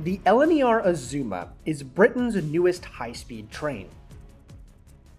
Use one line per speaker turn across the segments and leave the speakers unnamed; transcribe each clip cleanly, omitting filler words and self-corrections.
The LNER Azuma is Britain's newest high-speed train,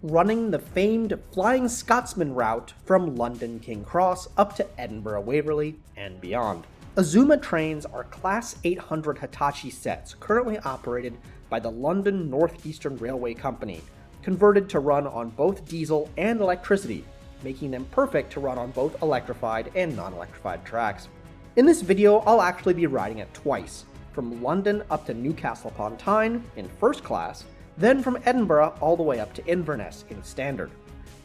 running the famed Flying Scotsman route from London King Cross up to Edinburgh Waverley and beyond. Azuma trains are Class 800 Hitachi sets currently operated by the London North Eastern Railway Company, converted to run on both diesel and electricity, making them perfect to run on both electrified and non-electrified tracks. In this video, I'll actually be riding it twice, from London up to Newcastle upon Tyne in first class, then from Edinburgh all the way up to Inverness in standard.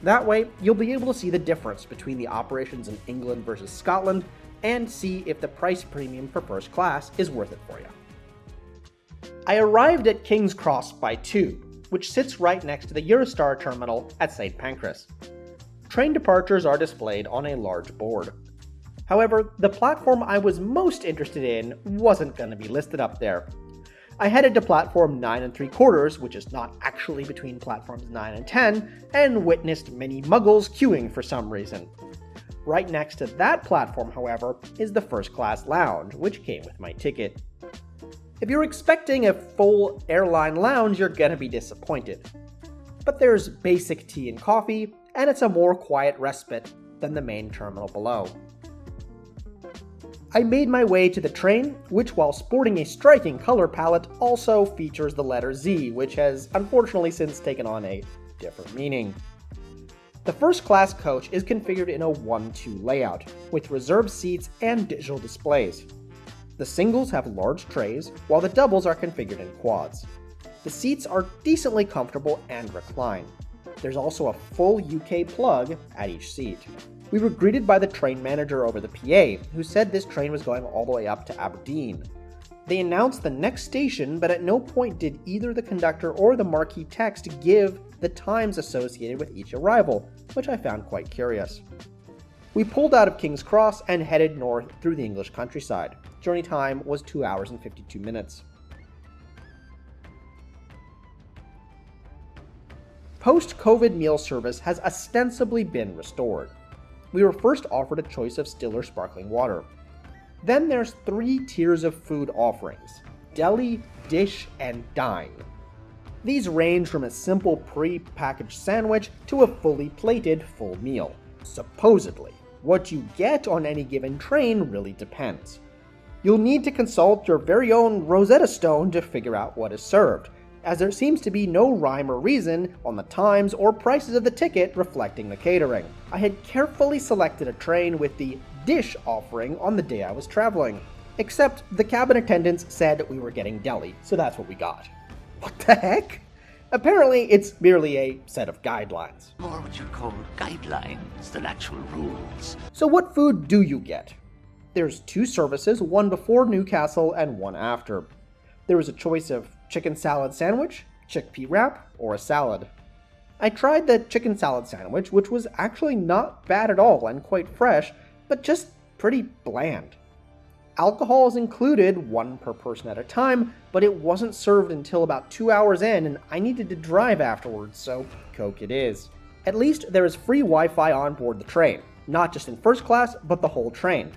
That way, you'll be able to see the difference between the operations in England versus Scotland and see if the price premium for first class is worth it for you. I arrived at King's Cross by 2, which sits right next to the Eurostar terminal at St. Pancras. Train departures are displayed on a large board. However, the platform I was most interested in wasn't going to be listed up there. I headed to platform 9 3/4, which is not actually between platforms 9 and 10, and witnessed many muggles queuing for some reason. Right next to that platform, however, is the first class lounge, which came with my ticket. If you're expecting a full airline lounge, you're gonna be disappointed. But there's basic tea and coffee, and it's a more quiet respite than the main terminal below. I made my way to the train, which while sporting a striking color palette also features the letter Z, which has unfortunately since taken on a different meaning. The first class coach is configured in a 1-2 layout, with reserved seats and digital displays. The singles have large trays, while the doubles are configured in quads. The seats are decently comfortable and recline. There's also a full UK plug at each seat. We were greeted by the train manager over the PA, who said this train was going all the way up to Aberdeen. They announced the next station, but at no point did either the conductor or the marquee text give the times associated with each arrival, which I found quite curious. We pulled out of King's Cross and headed north through the English countryside. Journey time was 2 hours and 52 minutes. Post-COVID meal service has ostensibly been restored. We were first offered a choice of still or sparkling water. Then there's 3 tiers of food offerings: deli, dish, and dine. These range from a simple pre-packaged sandwich to a fully plated full meal. Supposedly. What you get on any given train really depends. You'll need to consult your very own Rosetta Stone to figure out what is served, as there seems to be no rhyme or reason on the times or prices of the ticket reflecting the catering. I had carefully selected a train with the dish offering on the day I was traveling, except the cabin attendants said we were getting deli, so that's what we got. What the heck? Apparently, it's merely a set of guidelines.
More what you call guidelines than actual rules.
So what food do you get? There's 2 services, one before Newcastle and one after. There was a choice of chicken salad sandwich, chickpea wrap, or a salad. I tried the chicken salad sandwich, which was actually not bad at all and quite fresh, but just pretty bland. Alcohol is included, 1 per person at a time, but it wasn't served until about 2 hours in, and I needed to drive afterwards, so Coke it is. At least there is free Wi-Fi on board the train, not just in first class, but the whole train.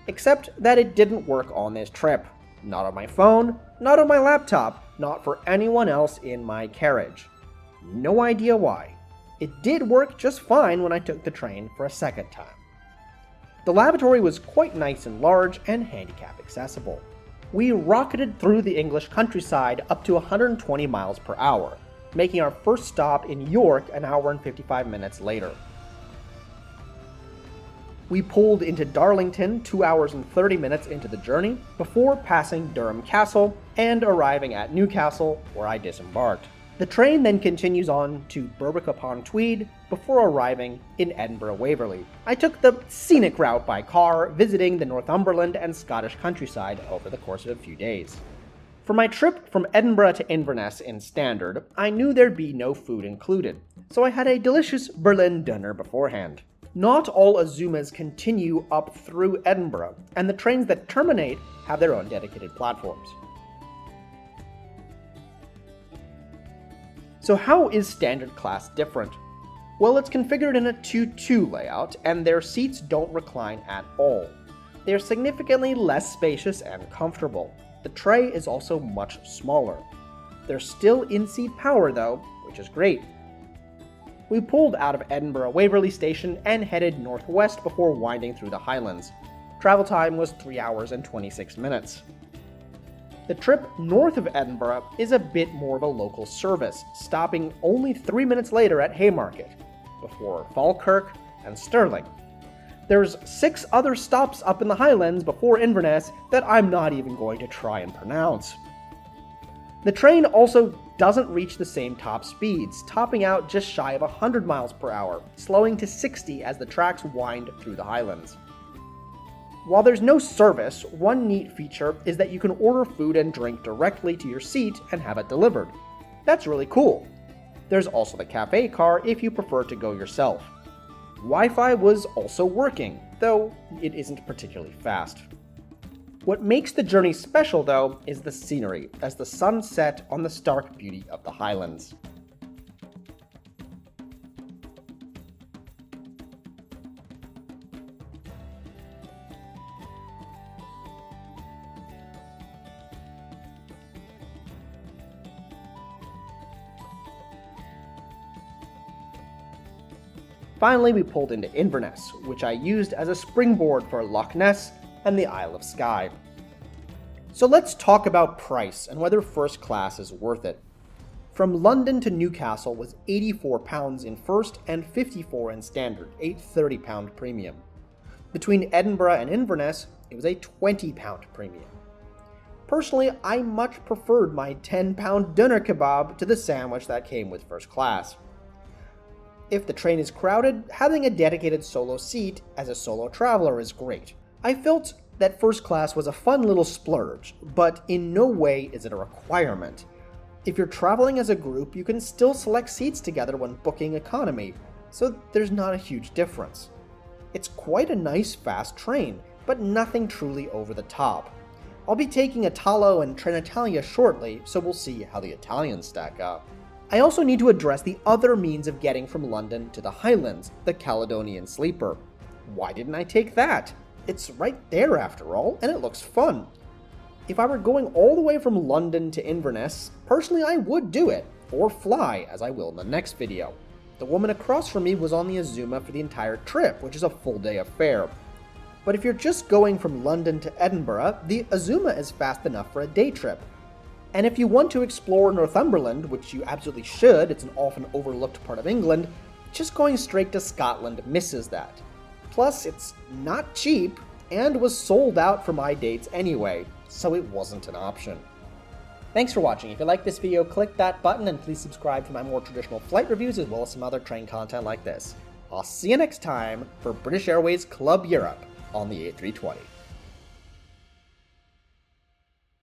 Except that it didn't work on this trip. Not on my phone, not on my laptop, not for anyone else in my carriage. No idea why. It did work just fine when I took the train for a second time. The lavatory was quite nice and large and handicap accessible. We rocketed through the English countryside up to 120 miles per hour, making our first stop in York an hour and 55 minutes later. We pulled into Darlington 2 hours and 30 minutes into the journey before passing Durham Castle and arriving at Newcastle, where I disembarked. The train then continues on to Berwick-upon-Tweed before arriving in Edinburgh Waverley. I took the scenic route by car, visiting the Northumberland and Scottish countryside over the course of a few days. For my trip from Edinburgh to Inverness in standard, I knew there'd be no food included, so I had a delicious Berlin dinner beforehand. Not all Azumas continue up through Edinburgh, and the trains that terminate have their own dedicated platforms. So how is standard class different? Well, it's configured in a 2-2 layout, and their seats don't recline at all. They are significantly less spacious and comfortable. The tray is also much smaller. There's still in-seat power though, which is great. We pulled out of Edinburgh Waverley station and headed northwest before winding through the Highlands. Travel time was 3 hours and 26 minutes. The trip north of Edinburgh is a bit more of a local service, stopping only 3 minutes later at Haymarket, before Falkirk and Stirling. There's 6 other stops up in the Highlands before Inverness that I'm not even going to try and pronounce. The train also doesn't reach the same top speeds, topping out just shy of 100 miles per hour, slowing to 60 as the tracks wind through the Highlands. While there's no service, one neat feature is that you can order food and drink directly to your seat and have it delivered. That's really cool. There's also the cafe car if you prefer to go yourself. Wi-Fi was also working, though it isn't particularly fast. What makes the journey special, though, is the scenery, as the sun set on the stark beauty of the Highlands. Finally, we pulled into Inverness, which I used as a springboard for Loch Ness and the Isle of Skye. So let's talk about price and whether first class is worth it. From London to Newcastle was £84 in first and £54 in standard, a £30 premium. Between Edinburgh and Inverness, it was a £20 premium. Personally, I much preferred my £10 doner kebab to the sandwich that came with first class. If the train is crowded, having a dedicated solo seat as a solo traveler is great. I felt that first class was a fun little splurge, but in no way is it a requirement. If you're traveling as a group, you can still select seats together when booking economy, so there's not a huge difference. It's quite a nice fast train, but nothing truly over the top. I'll be taking Italo and Trenitalia shortly, so we'll see how the Italians stack up. I also need to address the other means of getting from London to the Highlands, the Caledonian Sleeper. Why didn't I take that? It's right there after all, and it looks fun. If I were going all the way from London to Inverness, personally I would do it, or fly, as I will in the next video. The woman across from me was on the Azuma for the entire trip, which is a full day affair. But if you're just going from London to Edinburgh, the Azuma is fast enough for a day trip. And if you want to explore Northumberland, which you absolutely should, it's an often overlooked part of England, just going straight to Scotland misses that. Plus, it's not cheap, and was sold out for my dates anyway, so it wasn't an option. Thanks for watching. If you like this video, click that button, and please subscribe for my more traditional flight reviews as well as some other train content like this. I'll see you next time for British Airways Club Europe on the A320.